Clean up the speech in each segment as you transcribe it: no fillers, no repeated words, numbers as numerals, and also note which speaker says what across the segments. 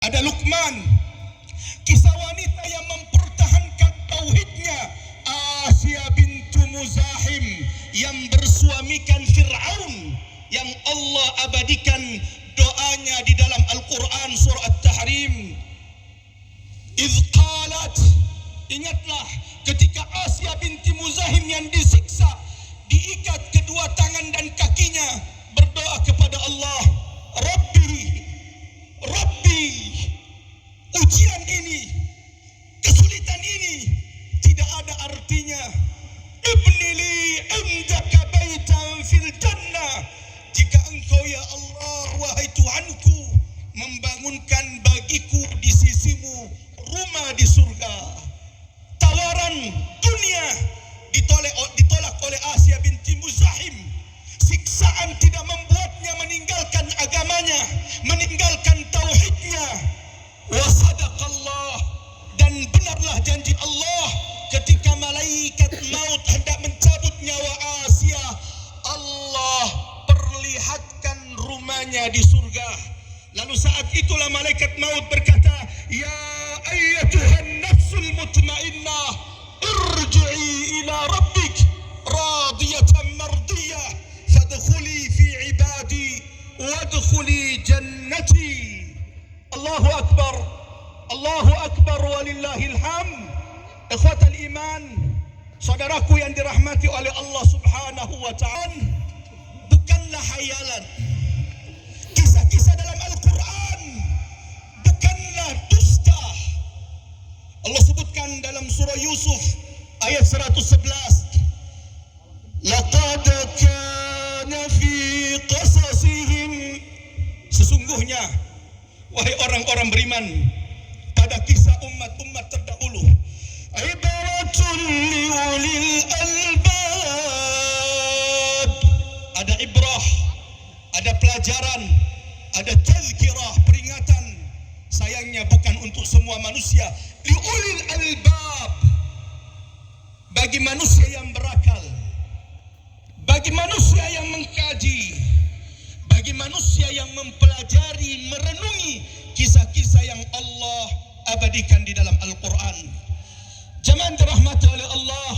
Speaker 1: Ada Luqman, kisah wanita yang mempertahankan tauhidnya, Asia bintu Muzahim yang bersuamikan Fir'aun, yang Allah abadikan doanya di dalam Al-Quran surah At-Tahrim. Idh qalat, ingatlah ketika Asia binti Muzahim yang disiksa, diikat kedua tangan dan kakinya, berdoa kepada Allah, Rabbi, ujian ini, kesulitan ini tidak ada artinya. Ibnili indaka baitan fil jannah, jika engkau ya Allah, wahai Tuhanku, membangunkan bagiku di sisimu rumah di surga. Tawaran dunia ditolak oleh Asia binti Muzahim. Siksaan tidak membuatnya meninggalkan agamanya, meninggalkan tauhidnya. Wa sadaqallah, dan benarlah janji Allah ketika malaikat maut hendak mencabut nyawa Asia, Allah perlihatkan rumahnya di surga. Lalu saat itulah malaikat maut berkata, ya ayyatuhan nafsul mutmainnah, irji'i ila rabbik radiyatan mardiyah, fadkhuli fi ibadi wadkhuli jannati. Allahu akbar walillahil hamd. Ikhwatal iman, saudaraku yang dirahmati oleh Allah Subhanahu wa ta'ala, bukanlah hayalan. Kisah-kisah dalam Al-Quran bukanlah dusta. Allah sebutkan dalam surah Yusuf ayat 111, laqad kana fi qasasihim, sesungguhnya wahai orang-orang beriman pada kisah umat-umat terdahulu, ibaratun liulil albab, ada ibrah, ada pelajaran, ada tazkirah, peringatan. Sayangnya bukan untuk semua manusia. Liulil albab, bagi manusia yang berakal, bagi manusia yang mengkaji, bagi manusia yang mempelajari, merenungi kisah-kisah yang Allah abadikan di dalam Al-Quran. Jemaah dirahmati oleh Allah,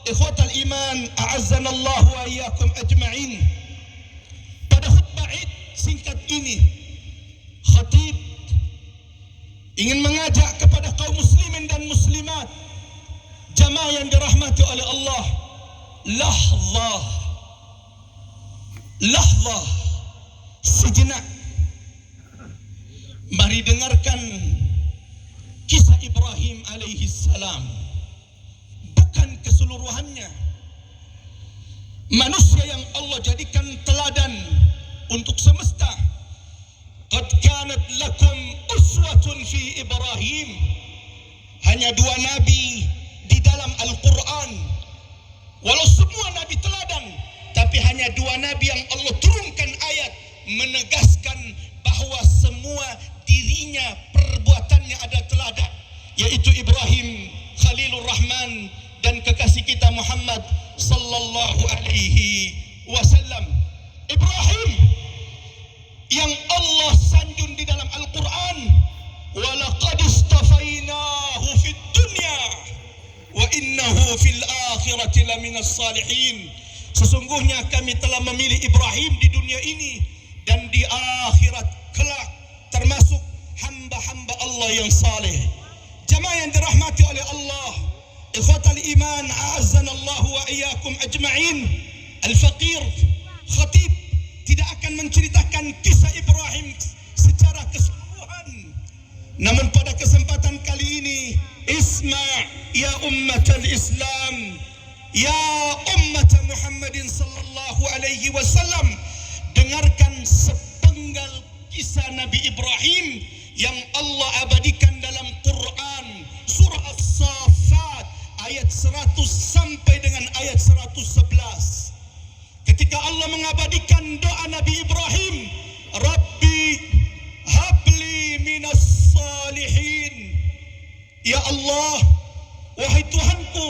Speaker 1: ikhwatal iman, a'azzanallahu wa iyyakum ajma'in. Pada khutbah Id singkat ini, khatib ingin mengajak kepada kaum muslimin dan muslimat, jemaah yang dirahmati oleh Allah, lahzah, sejenak, mari dengarkan kisah Ibrahim alaihi salam, bukan keseluruhannya. Manusia yang Allah jadikan teladan untuk semesta. Qad kanat lakum uswatun fi Ibrahim, hanya dua nabi di dalam Al-Quran. Walau semua nabi teladan, tapi hanya dua nabi yang Allah turunkan ayat menegaskan bahwa semua dirinya, perbuatannya ada teladan, yaitu Ibrahim Khalilur Rahman dan kekasih kita Muhammad sallallahu alaihi wasallam. Ibrahim yang Allah sanjung di dalam Al-Quran, wa laqad istafainahu fid dunya wa innahu fil akhirati laminas salihin. Sesungguhnya kami telah memilih Ibrahim di dunia ini, dan di akhirat kelak termasuk hamba-hamba Allah yang saleh. Jemaah yang dirahmati oleh Allah, ikhwatal iman, a'azzanallahu wa iyyakum ajma'in. Al-Faqir, khatib, tidak akan menceritakan kisah Ibrahim secara keseluruhan. Namun pada kesempatan kali ini, isma' ya ummatal Islam, ya ummat Muhammadin sallallahu alaihi wasallam, dengarkan sepenggal kisah Nabi Ibrahim yang Allah abadikan dalam Quran surah As-Saffat ayat 100 sampai dengan ayat 111. Ketika Allah mengabadikan doa Nabi Ibrahim, Rabbi habli minas salihin, ya Allah, wahai Tuhanku,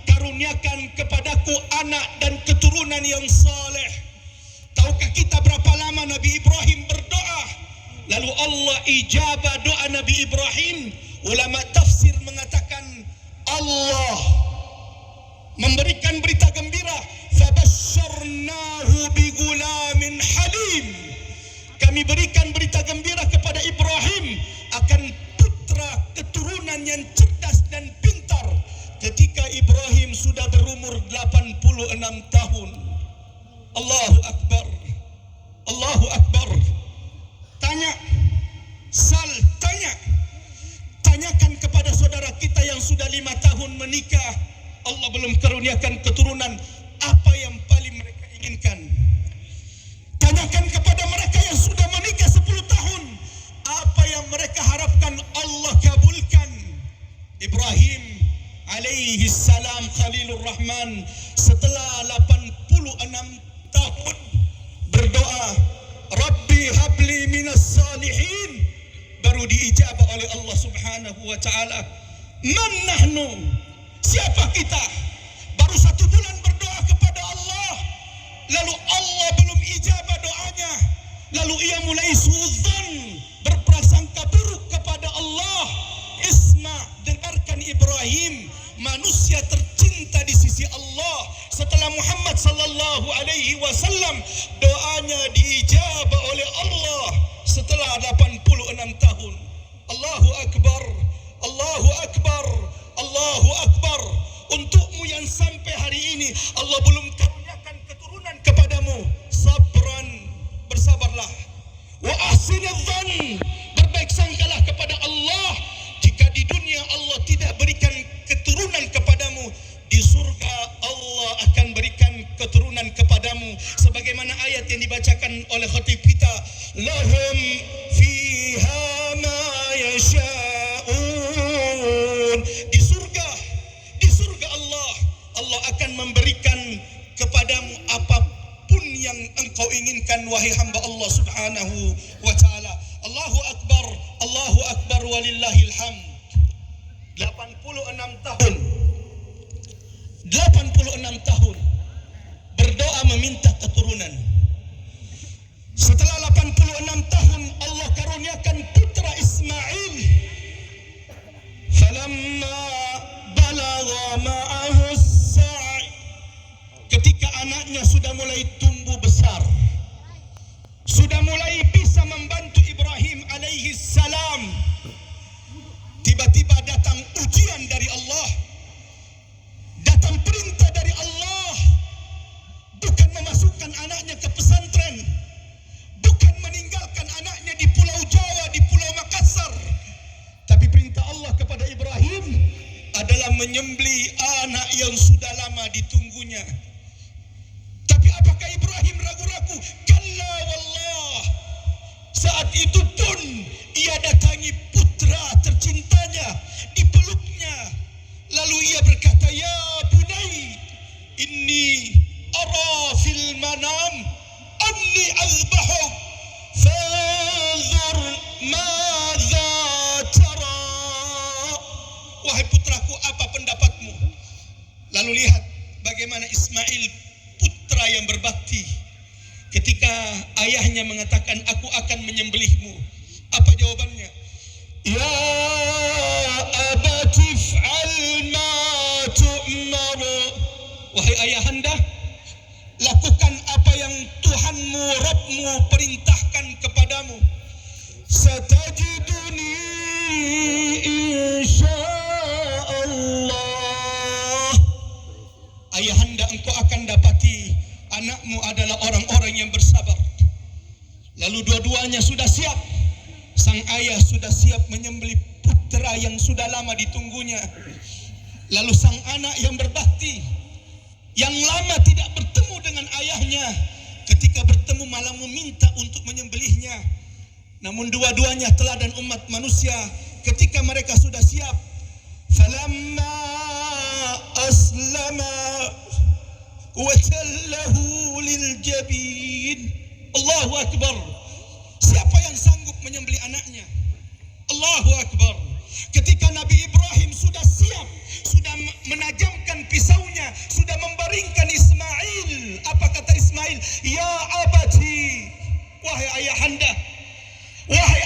Speaker 1: karuniakan kepadaku anak dan keturunan yang saleh. Tahukah kita berapa lama Nabi Ibrahim berdoa? lalu Allah ijabah doa Nabi Ibrahim. Ulama tafsir mengatakan Allah memberikan berita gembira, fabasyarnahu bigulamin halim. Kami berikan berita gembira kepada Ibrahim akan putra keturunan yang cerdas dan pintar ketika Ibrahim sudah berumur 86 tahun. Allahu Akbar. Allahu Akbar. Tanya, tanyakan kepada saudara kita yang sudah 5 tahun menikah, Allah belum karuniakan keturunan, apa yang paling mereka inginkan? Tanyakan kepada mereka yang sudah menikah 10 tahun, apa yang mereka harapkan Allah kabulkan? Ibrahim alaihi salam Khalilur Rahman setelah 86 tahun berdoa, Rabbi habli minas salihin, baru diijabah oleh Allah Subhanahu wa taala. Man nahnu? Siapa kita? Baru 1 bulan berdoa kepada Allah, lalu Allah belum ijabah doanya, lalu ia mulai suudzon, berprasangka buruk kepada Allah. Isma, dengarkan Ibrahim, manusia tercinta di sisi Allah. Setelah Muhammad sallallahu alaihi wasallam, doanya diijabah oleh Allah setelah 86 tahun. Allahu Akbar. Allahu Akbar. Allahu Akbar. Untukmu yang sampai hari ini Allah belum karuniakan keturunan kepadamu, sabran, bersabarlah. Wa ahsinidzan, berbaik sangkalah kepada Allah. Jika di dunia Allah tidak berikan keturunan kepadamu, di surga Allah akan berikan keturunan kepadamu. Sebagaimana ayat yang dibacakan oleh khatib kita, lahum fiha ma yasha'un. Di surga Allah akan memberikan kepadamu apapun yang engkau inginkan, wahai hamba Allah Subhanahu wa taala. Allahu Akbar. Allahu Akbar walillahil hamd. 86 tahun. 86 tahun berdoa meminta keturunan. Setelah 86 tahun Allah karuniakan putra Ismail. Falamma balagha ma'ahu as-sa'i, ketika anaknya sudah mulai tumbuh besar, sudah mulai bisa membantu Ibrahim alaihi salam, tiba-tiba datang ujian dari Allah. Datang perintah dari Allah, bukan memasukkan anaknya ke pesantren, bukan meninggalkan anaknya di Pulau Jawa, di Pulau Makassar, tapi perintah Allah kepada Ibrahim adalah menyembelih anak yang sudah lama ditunggunya. Tapi apakah Ibrahim ragu-ragu? Kalla wallah. Saat itu pun ia datangi putra tercintanya, dipeluknya. Lalu ia berkata, ya bunai, inni ara fil manam anni azbahuk fanzur madza tara. Wahai putraku, apa pendapatmu? Lalu lihat bagaimana Ismail, putra yang berbakti, ketika ayahnya mengatakan, aku akan menyembelihmu. Apa jawabannya? Ya abati fa'al ma tu'mar. Wahai ayahanda, lakukan apa yang Tuhanmu, Rabbmu perintahkan kepadamu. Satajiduni insyaallah. Ayahanda, engkau akan dapati anakmu adalah orang-orang yang bersabar. Lalu dua-duanya sudah siap. Sang ayah sudah siap menyembelih putra yang sudah lama ditunggunya. Lalu sang anak yang berbakti, yang lama tidak bertemu dengan ayahnya, ketika bertemu malah meminta untuk menyembelihnya. Namun dua-duanya teladan umat manusia. Ketika mereka sudah siap, falamma aslama wa tallahu lil jabin. Allahu Akbar. Siapa yang sanggup menyembelih anaknya? Allahu Akbar. Ketika Nabi Ibrahim sudah siap, sudah menajamkan pisaunya, sudah membaringkan Ismail, apa kata Ismail? Ya abati, wahai ayahanda, wahai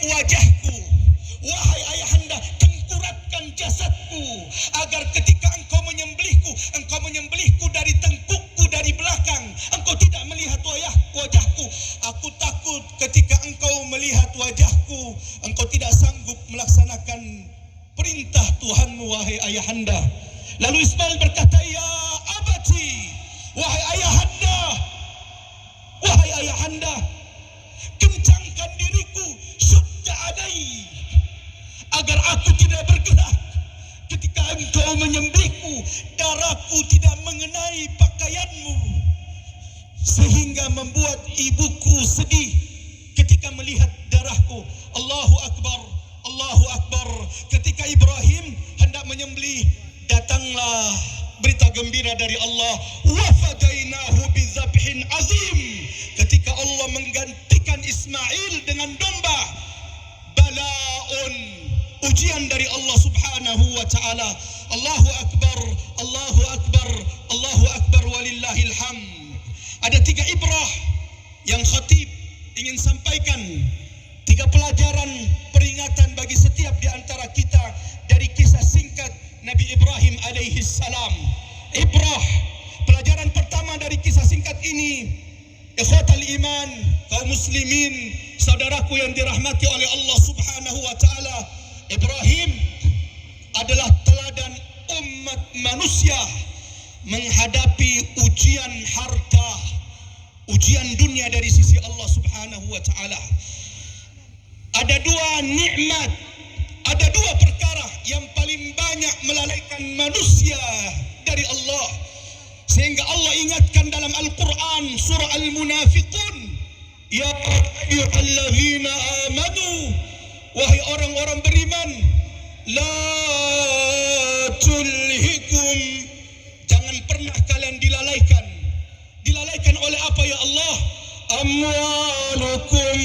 Speaker 1: wajahku. Wahai ayahanda, tengkurapkan jasadku, agar ketika engkau menyembelihku dari tengkukku dari belakang, engkau tidak melihat wajahku. Aku takut ketika engkau melihat wajahku, engkau tidak sanggup melaksanakan perintah Tuhanmu, wahai ayahanda. Lalu Ismail berkata, ya abati, wahai ayahanda, kencangkan diriku, syudda adai, agar aku tidak bergerak ketika engkau menyembelihku, darahku tidak mengenai pakaianmu, sehingga membuat ibuku sedih ketika melihat darahku. Allahu Akbar, Allahu Akbar. Ketika Ibrahim hendak menyembelih, datanglah berita gembira dari Allah, wa fadainahu bizabhin azim. Ketika Allah menggantikan Ismail dengan domba, balaun, ujian dari Allah Subhanahu wa taala. Allahu Akbar, Allahu Akbar, Allahu Akbar, walillahil hamd. Ada 3 ibrah yang khatib ingin sampaikan, 3 pelajaran peringatan bagi setiap di antara kita dari kisah singkat Nabi Ibrahim alaihi salam. Ibrah, pelajaran pertama dari kisah singkat ini, ikhwatal iman, kaum muslimin, saudaraku yang dirahmati oleh Allah Subhanahu wa taala, Ibrahim adalah teladan umat manusia menghadapi ujian harta, ujian dunia dari sisi Allah Subhanahu wa taala. Ada 2 nikmat, ada 2 perkara yang paling banyak melalaikan manusia dari Allah, sehingga Allah ingatkan dalam Al-Quran surah Al-Munafiqun, ya ayyuhallazina amanu, wahai orang-orang beriman, la tulhikum, jangan pernah kalian dilalaikan. Dilalaikan oleh apa ya Allah? Amwalukum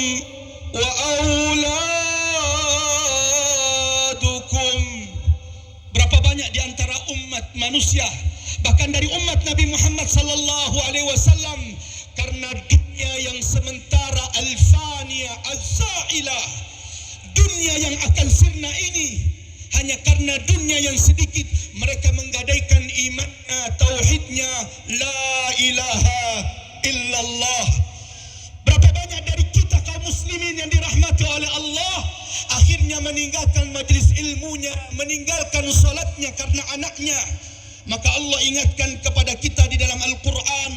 Speaker 1: wa auladukum. Berapa banyak di antara umat manusia, bahkan dari umat Nabi Muhammad sallallahu alaihi wasallam, karena dunia yang sementara, al-faniyah az-za'ilah, dunia yang akan sirna ini, hanya karena dunia yang sedikit, mereka menggadaikan imannya, tauhidnya, la ilaha illallah. Berapa banyak dari kita kaum muslimin yang dirahmati oleh Allah, akhirnya meninggalkan majlis ilmunya, meninggalkan salatnya karena anaknya. Maka Allah ingatkan kepada kita di dalam Al-Quran,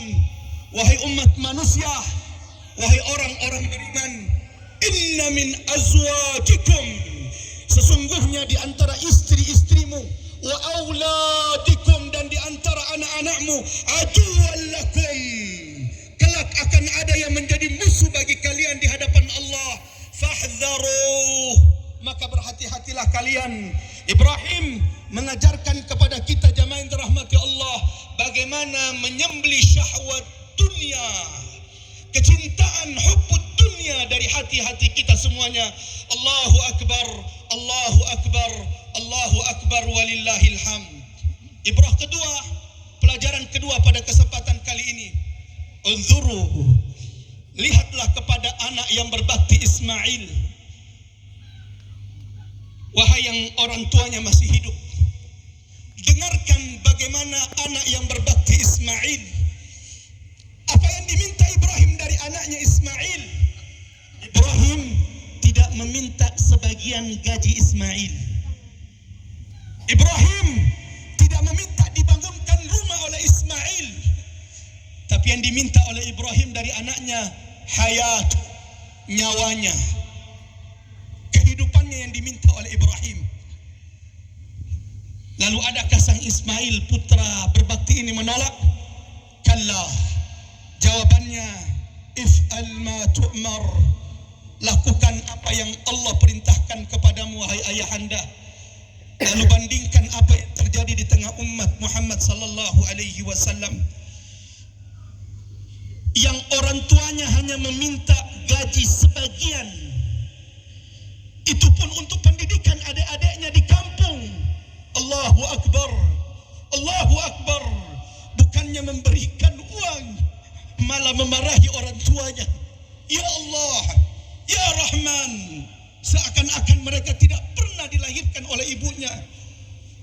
Speaker 1: wahai umat manusia, wahai orang-orang beriman, inna min azwajikum, sesungguhnya di antara istri-istrimu, wa auladikum, dan di antara anak-anakmu, aduwwan lakum, kelak akan ada yang menjadi musuh bagi kalian di hadapan Allah, fahdharuh, maka berhati-hatilah kalian. Ibrahim mengajarkan kepada kita jamaah yang dirahmati Allah bagaimana menyembelih syahwat dunia, kecintaan, hubbud dunia dari hati-hati kita semuanya. Allahu Akbar, Allahu Akbar, Allahu Akbar, walillahil hamd. Ibrah kedua, pelajaran kedua pada kesempatan kali ini, unzuru, lihatlah kepada anak yang berbakti Ismail. Wahai yang orang tuanya masih hidup, dengarkan bagaimana anak yang berbakti Ismail. Apa yang diminta Ibrahim dari anaknya Ismail? Ibrahim tidak meminta sebagian gaji Ismail. Ibrahim tidak meminta dibangunkan rumah oleh Ismail. Tapi yang diminta oleh Ibrahim dari anaknya, hayat, nyawanya, kehidupannya yang diminta oleh Ibrahim. Lalu adakah sang Ismail putra berbakti ini menolak? Kalla. Jawabannya, if'al ma tu'mar, lakukan apa yang Allah perintahkan kepadamu, wahai ayahanda. Lalu bandingkan apa yang terjadi di tengah umat Muhammad sallallahu alaihi wasallam, yang orang tuanya hanya meminta gaji sebagian, itu pun untuk pendidikan adik-adiknya di kampung. Allahu Akbar, Allahu Akbar. Bukannya memberikan uang, malah memarahi orang tuanya. Ya Allah, Ya Rahman, seakan-akan mereka tidak pernah dilahirkan oleh ibunya.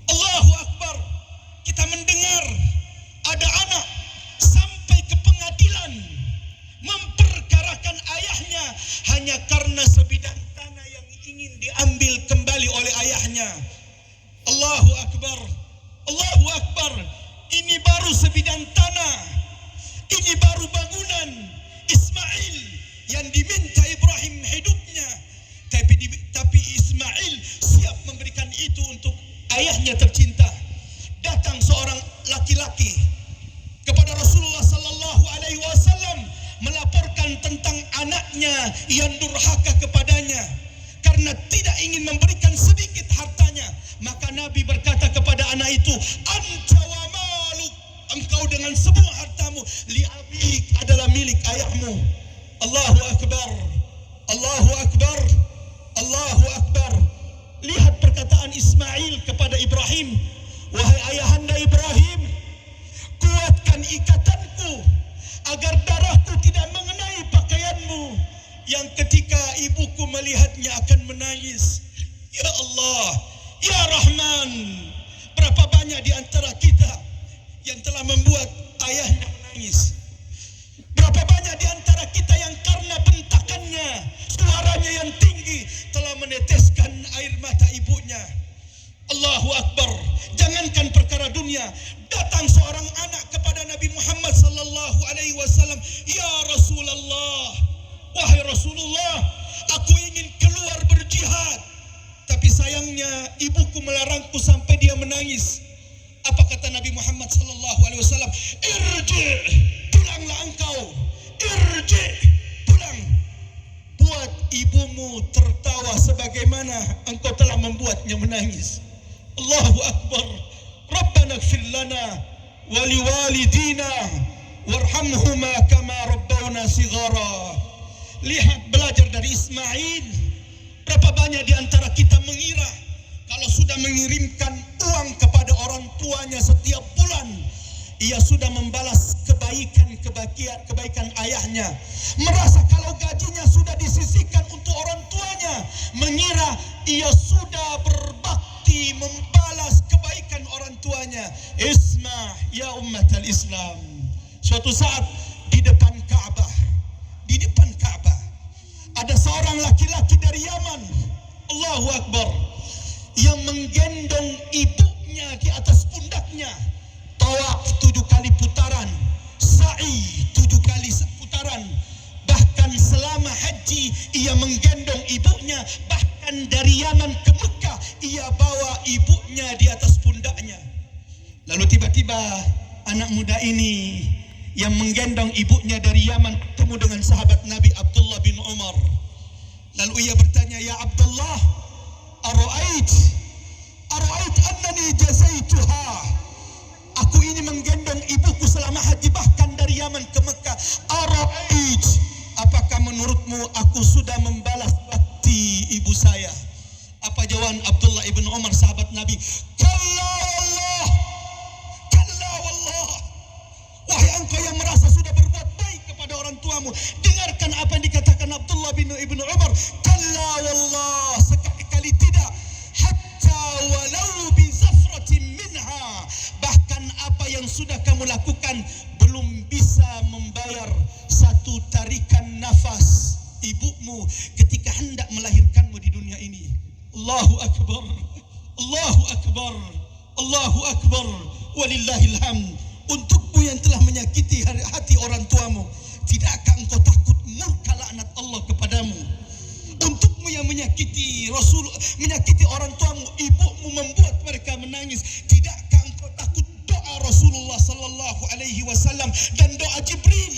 Speaker 1: Allahu Akbar. Kita mendengar ada anak sampai ke pengadilan memperkarakan ayahnya hanya karena sebidang tanah yang ingin diambil kembali oleh ayahnya. Allahu Akbar. Allahu Akbar. Ini baru sebidang tanah. Ini baru bangunan Ismail yang diminta Ibrahim hidupnya. Tapi Ismail siap memberikan itu untuk ayahnya tercinta. Datang seorang laki-laki kepada Rasulullah sallallahu alaihi wasallam melaporkan tentang anaknya yang durhaka kepadanya karena tidak ingin memberikan sedikit hartanya. Maka Nabi berkata kepada anak itu, "Anta wa maluk." Engkau dengan semua hartamu, li abik adalah milik ayahmu. Allahu Akbar. Allahu Akbar. Allahu Akbar. Lihat perkataan Ismail kepada Ibrahim, "Wahai ayahanda Ibrahim, kuatkan ikatanku agar darahku tidak mengenai pakaianmu." Yang ketika ibuku melihatnya akan menangis. Ya Allah, Ya Rahman, berapa banyak di antara kita yang telah membuat ayahnya menangis? Berapa banyak di antara kita yang karena bentakannya, suaranya yang tinggi, telah meneteskan air mata ibunya? Allahu Akbar. Jangankan perkara dunia, datang seorang anak kepada Nabi Muhammad sallallahu alaihi wasallam, "Ya Rasulullah, wahai Rasulullah, aku ingin keluar berjihad, tapi sayangnya ibuku melarangku sampai dia menangis." Apa kata Nabi Muhammad sallallahu alaihi wasallam? "Irji, pulanglah engkau. Irji, pulang. Buat ibumu tertawa sebagaimana engkau telah membuatnya menangis." Allahu Akbar. Rabbana ighfir lana wa liwalidina warhamhuma kama rabbawna shighara. Lihat, belajar dari Ismail. Berapa banyak di antara kita mengira kalau sudah mengirimkan uang kepada orang tuanya setiap bulan, ia sudah membalas kebaikan ayahnya. Merasa kalau gajinya sudah disisihkan untuk orang tuanya, mengira ia sudah berbakti membalas kebaikan orang tuanya. Isma ya ummatal Islam. Suatu saat di depan Ka'bah, ada seorang laki-laki dari Yaman, Allahu Akbar, yang menggendong ibunya di atas pundaknya. Tawaf 7 kali putaran, sa'i 7 kali putaran. Bahkan selama haji ia menggendong ibunya. Bahkan dari Yaman ke Mekah ia bawa ibunya di atas pundaknya. Lalu tiba-tiba anak muda ini yang menggendong ibunya dari Yaman bertemu dengan sahabat Nabi Abdullah bin Umar. Lalu ia bertanya, "Ya Abdullah, ara'ait annani jazaituha?" Aku ini menggendong ibuku selama haji bahkan dari Yaman ke Mekah. Ara'ait, apakah menurutmu aku sudah membalas bakti ibu saya? Apa jawaban Abdullah ibn Umar sahabat Nabi? Kalla wallah. Wahai engkau yang merasa sudah berbuat baik kepada orang tuamu, dengarkan apa yang dikatakan Abdullah bin Ibn Umar. Kalla wallah, sekali-kali tidak. Hatta walau bi zafratin minha, bahkan apa yang sudah kamu lakukan belum bisa membayar satu tarikan nafas ibumu ketika hendak melahirkanmu di dunia ini. Allahu Akbar. Allahu Akbar. Allahu Akbar. Walillahil hamd. Untukmu yang telah menyakiti hati orang tuamu, tidakkah engkau takut murka laknat Allah kepadamu? Untukmu yang menyakiti orang tuamu, ibumu, membuat mereka menangis, tidakkah engkau takut doa Rasulullah sallallahu alaihi wasallam dan doa Jibril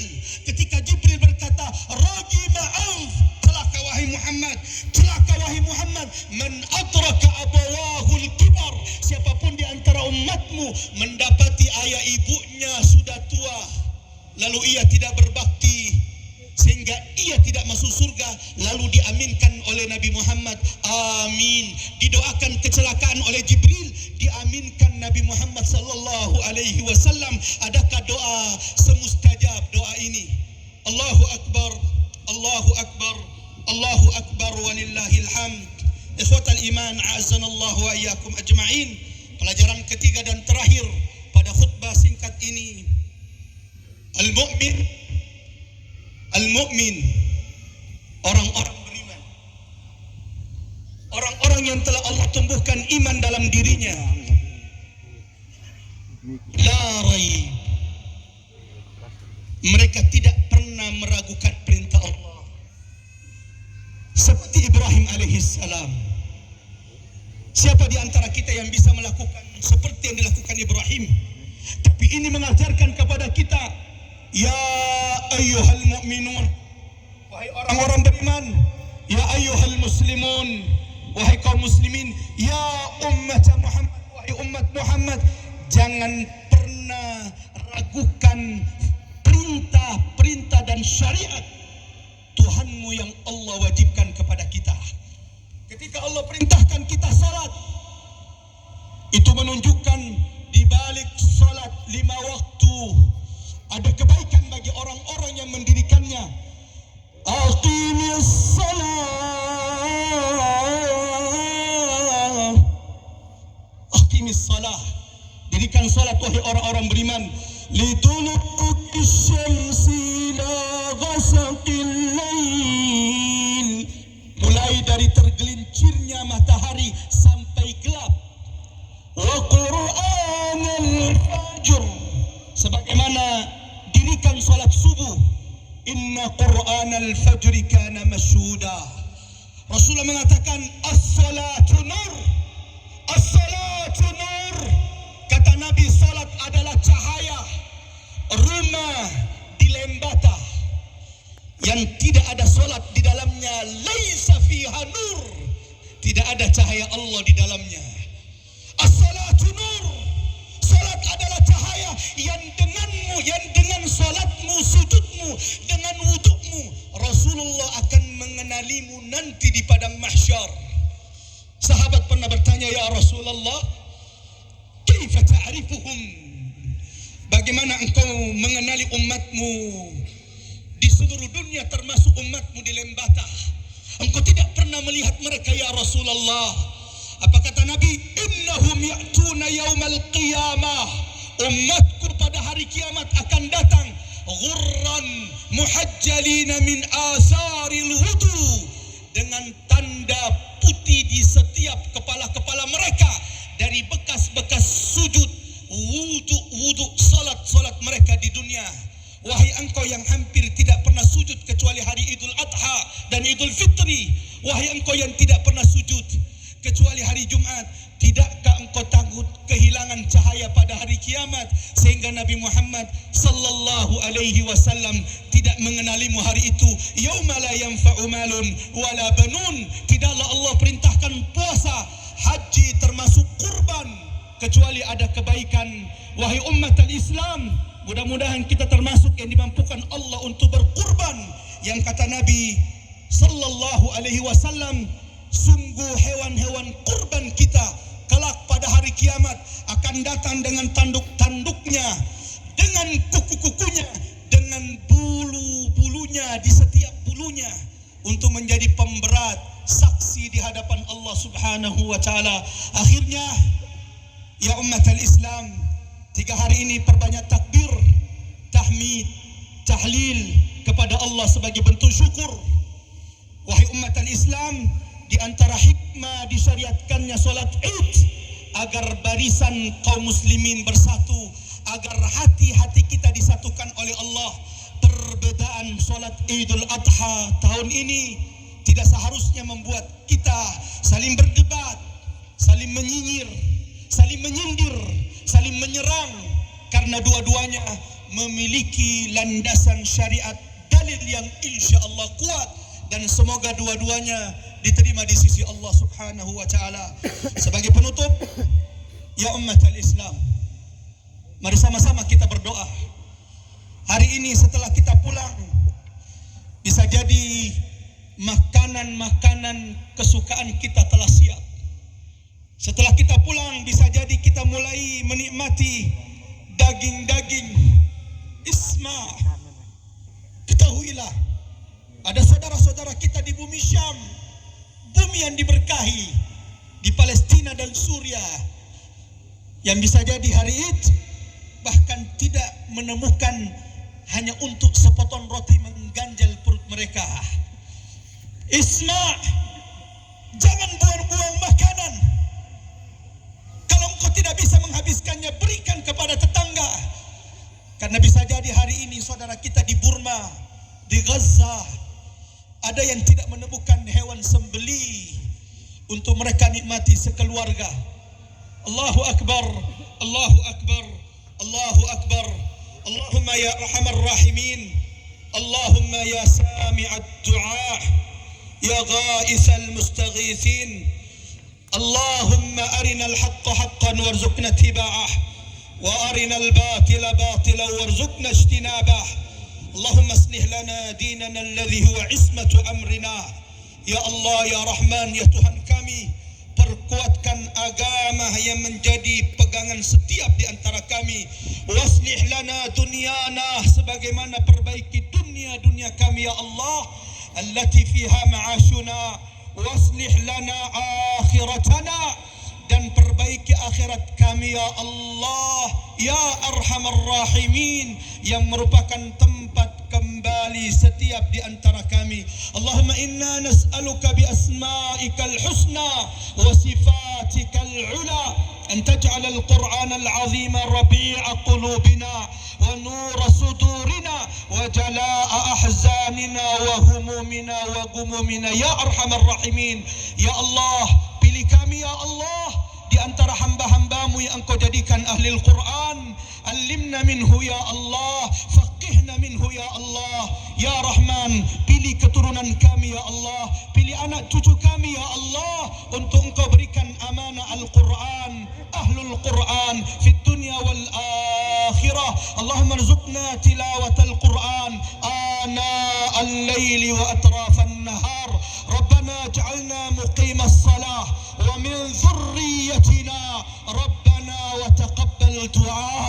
Speaker 1: ketika Jibril berkata, "Ragi ma'af, celaka wahai Muhammad, man adraka abawahul kibar." Siapapun di antara umatmu mendapati ayah ibunya sudah tua, lalu ia tidak berbakti sehingga ia tidak masuk surga, lalu diaminkan oleh Nabi Muhammad, amin. Didoakan kecelakaan oleh Jibril, diaminkan Nabi Muhammad sallallahu alaihi wasallam. Adakah doa semustajab doa ini? Allahu Akbar. Allahu Akbar. Allahu Akbar walillahil hamd. Ikhwatal iman, a'azzanallahu wa iyyakum ajma'in. Pelajaran ketiga dan terakhir pada khutbah singkat ini, Al-mu'min, orang-orang beriman, orang-orang yang telah Allah tumbuhkan iman dalam dirinya. La raib, mereka tidak pernah meragukan perintah Allah. Seperti Ibrahim alaihissalam. Siapa di antara kita yang bisa melakukan seperti yang dilakukan Ibrahim? Tapi ini mengajarkan kepada kita, ya ayyuhal mu'minun, wahai orang-orang beriman, ya ayyuhal muslimun, wahai kaum muslimin, ya ummat Muhammad, wahai umat Muhammad, jangan pernah ragukan perintah dan syariat Tuhanmu yang Allah wajibkan kepada kita. Ketika Allah perintahkan kita salat, itu menunjukkan di balik salat 5 waktu ada kebaikan bagi orang-orang yang mendirikannya. Aqimis salah, aqimis salah, dirikan salat wahai orang-orang beriman. Liduluki syamsi ila ghasaqil lail, mulai dari tergelincirnya matahari sampai gelap. Wa Qur'anal fajr, sebagaimana dirikan salat subuh. Inna Qur'anal fajri kana mashhuda. Rasulullah mengatakan as-salatu nur, as-salatu nur. Kata Nabi, salat adalah cahaya. Rumah di Lembata yang tidak ada salat di dalamnya, laisa fiha nur, tidak ada cahaya Allah di dalamnya. As-salatu nur, salat adalah cahaya yang denganmu, yang dengan salatmu, sujudmu, dengan wudukmu, Rasulullah akan mengenalimu nanti di padang mahsyar. Sahabat pernah bertanya, ya Rasulullah, kaifa ta'rifuhum? Bagaimana engkau mengenali umatmu di seluruh dunia termasuk umatmu di Lembata? Engkau tidak pernah melihat mereka ya Rasulullah. Apa kata Nabi? Innahum ya'tuna yaumal qiyamah, umatku pada hari kiamat akan datang ghurran muhajjalina min asaril wudu, dengan tanda putih di setiap kepala-kepala mereka dari bekas-bekas sujud wudu salat mereka di dunia. Wahai engkau yang hampir tidak pernah sujud kecuali hari Idul Adha dan Idul Fitri, wahai engkau yang tidak pernah sujud kecuali hari Jumat, tidakkah engkau takut kehilangan cahaya pada hari kiamat sehingga Nabi Muhammad sallallahu alaihi wasallam tidak mengenalimu hari itu? Yauma la yanfa'u malun wala banun, tidaklah Allah perintahkan puasa, haji termasuk kurban kecuali ada kebaikan. Wahai umat al-Islam, mudah-mudahan kita termasuk yang dimampukan Allah untuk berkurban. Yang kata Nabi sallallahu alaihi wasallam, sungguh hewan-hewan kurban kita kelak pada hari kiamat akan datang dengan tanduk-tanduknya, dengan kuku-kukunya, dengan bulu-bulunya di setiap bulunya, untuk menjadi pemberat saksi di hadapan Allah Subhanahu wa taala. Akhirnya, ya umat al-Islam, 3 hari ini perbanyak takbir, tahmid, tahlil kepada Allah sebagai bentuk syukur. Wahai umat al-Islam, di antara hikmah disyariatkannya solat Id agar barisan kaum muslimin bersatu, agar hati-hati kita disatukan oleh Allah. Perbedaan solat Idul Adha tahun ini tidak seharusnya membuat kita saling berdebat, saling menyinyir, saling menyindir, saling menyerang, karena dua-duanya memiliki landasan syariat, dalil yang insya Allah kuat, dan semoga dua-duanya diterima di sisi Allah Subhanahu wa taala. Sebagai penutup, ya umat al-Islam, mari sama-sama kita berdoa. Hari ini setelah kita pulang, bisa jadi makanan-makanan kesukaan kita telah siap. Setelah kita pulang, bisa jadi kita mulai menikmati daging-daging. Isma, ketahuilah, Ada saudara-saudara kita di bumi Syam, bumi yang diberkahi, di Palestina dan Suriah, yang bisa jadi hari Id bahkan tidak menemukan hanya untuk sepotong roti mengganjal perut mereka. Isma, jangan buang-buang makanan. Kalau engkau tidak bisa menghabiskannya, berikan kepada tetangga. Karena bisa jadi hari ini saudara kita di Burma, di Gaza, ada yang tidak menemukan hewan sembelih untuk mereka nikmati sekeluarga. Allahu Akbar, Allahu Akbar, Allahu Akbar. Allahumma ya arhamar rahimin, Allahumma ya sami'ad du'a, ya ghaisal mustaghithin, Allahumma arinal haqqa haqqan warzuqna ittiba'ah, wa arinal batila batilan warzuqna ijtinabah. Allahumma aslih lana dinana alladhi huwa ismatu amrina. Ya Allah, ya Rahman, ya Tuhan kami, perkuatkan agama yang menjadi pegangan setiap di antara kami. Waslih lana dunyana, sebagaimana perbaiki dunia kami ya Allah, allati fiha ma'ashuna. Waslih lana akhiratana, dan perbaiki akhirat kami ya Allah, ya Arhamar Rahimin, yang merupakan tempat kembali setiap di antara kami. Allahumma inna nas'aluka bi asma'ikal husna wa sifatikal ula an taj'al al-Qur'an al-'azim rabi'a qulubina wa nura sudurina wa jala'a ahzanina wa humumina wa gumumina ya Arhamar Rahimin. Ya Allah, pilih kami ya Allah di antara hamba-hambamu yang engkau jadikan ahli Al-Quran. Alimna minhu ya Allah, faqihna minhu ya Allah. Ya Rahman, pilih keturunan kami ya Allah, pilih anak cucu kami ya Allah, untuk engkau berikan amanah Al-Quran, ahlul Quran fi dunya wal akhirah. Allahumma rzuqna tilawat Al-Quran ana al-layli wa atrafan nahar. Rabbana ja'alna muqimas salah wa min dhurriyyatina Rabbana wa taqabbal du'a,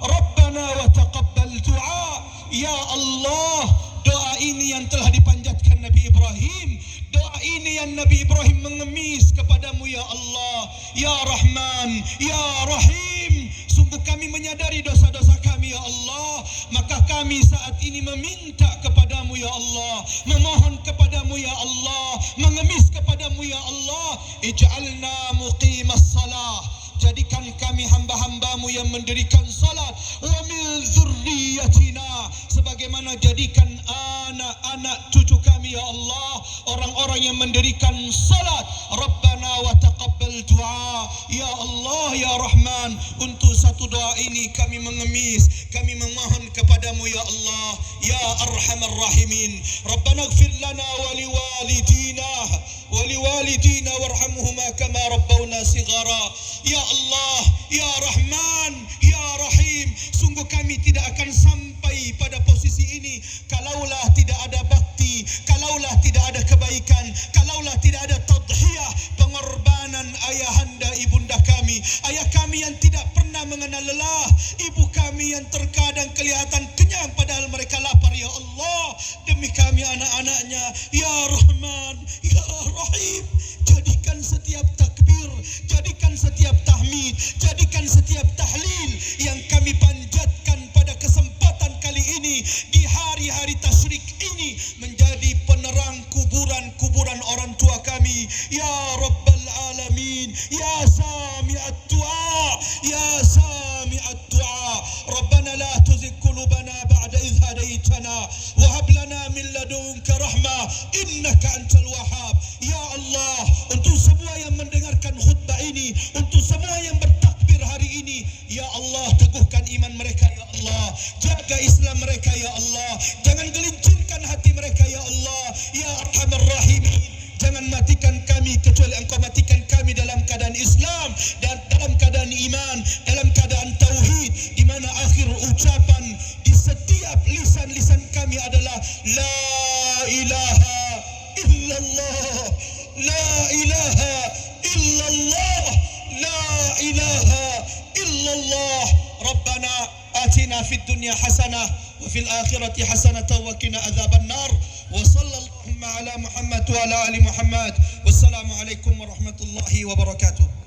Speaker 1: Rabbana wa taqabbal du'a. Ya Allah, doa ini yang telah dipanjatkan Nabi Ibrahim, doa ini yang Nabi Ibrahim mengemis kepadamu ya Allah, ya Rahman, ya Rahim. Sungguh kami menyadari dosa-dosa kami ya Allah, maka kami saat ini meminta kepadamu ya Allah, memohon kepadamu ya Allah, mengemis kepadamu ya Allah. Ij'alna muqimas salah, jadikan kami hamba-hambamu yang mendirikan salat. Wa min dzurriyyatina, sebagaimana jadikan anak-anak cucu kami ya Allah orang-orang yang mendirikan salat. Rabbana wa taqabbal du'a. Ya Allah, ya Rahman, untuk satu doa ini kami mengemis, kami memohon kepadamu ya Allah, ya Arhamar Rahimin. Rabbana ighfir lana wa liwalidina warhamhuma kama rabbawna sighara. Ya Allah, ya Rahman, ya Rahim, sungguh kami tidak akan sampai pada posisi ini kalaulah tidak ada bakti, kalaulah tidak ada kebaikan, kalaulah tidak ada tadhiyah, pengorbanan ayahanda ibunda kami, ayah kami yang tidak pernah mengenal lelah, ibu kami yang terkadang kelihatan kenyang padahal mereka lapar ya Allah. Demi kami anak-anaknya, ya Rahman, ya Rahim, jadikan setiap takbir, jadikan setiap tahmid, jadikan setiap tahlil yang kami panjatkan pada kesempatan kali ini di hari-hari tasyrik ini menjadi penerang kuburan-kuburan orang tua kami. Ya Rabbal Alamin, ya Sami'at Du'a, ya Sami'at Du'a. Rabbana la tuzigh qulubana ba'da idh hadaytana wa hab lana min ladunka rahmah innaka antal wahhab. Ya Allah, untuk semua yang mendengarkan khutbah ini, untuk semua yang bertakbir hari ini, ya Allah, teguhkan iman mereka ya Allah, jaga Islam mereka ya Allah, jangan gelincirkan hati mereka ya Allah, ya Arhamar Rahimin. Jangan matikan kami kecuali Engkau matikan kami dalam keadaan Islam dan dalam keadaan iman, dalam keadaan tauhid, di mana akhir ucapan di setiap lisan-lisan kami adalah la ilaha illallah, la ilaha illallah, la ilaha illallah. Rabbana atina fid dunya hasanah wa fil akhirati hasanah wa qina adzabannar. Wa sallallahu Allahumma ala Muhammad wa ala ali Muhammad. Wassalamualaikum warahmatullahi wabarakatuh.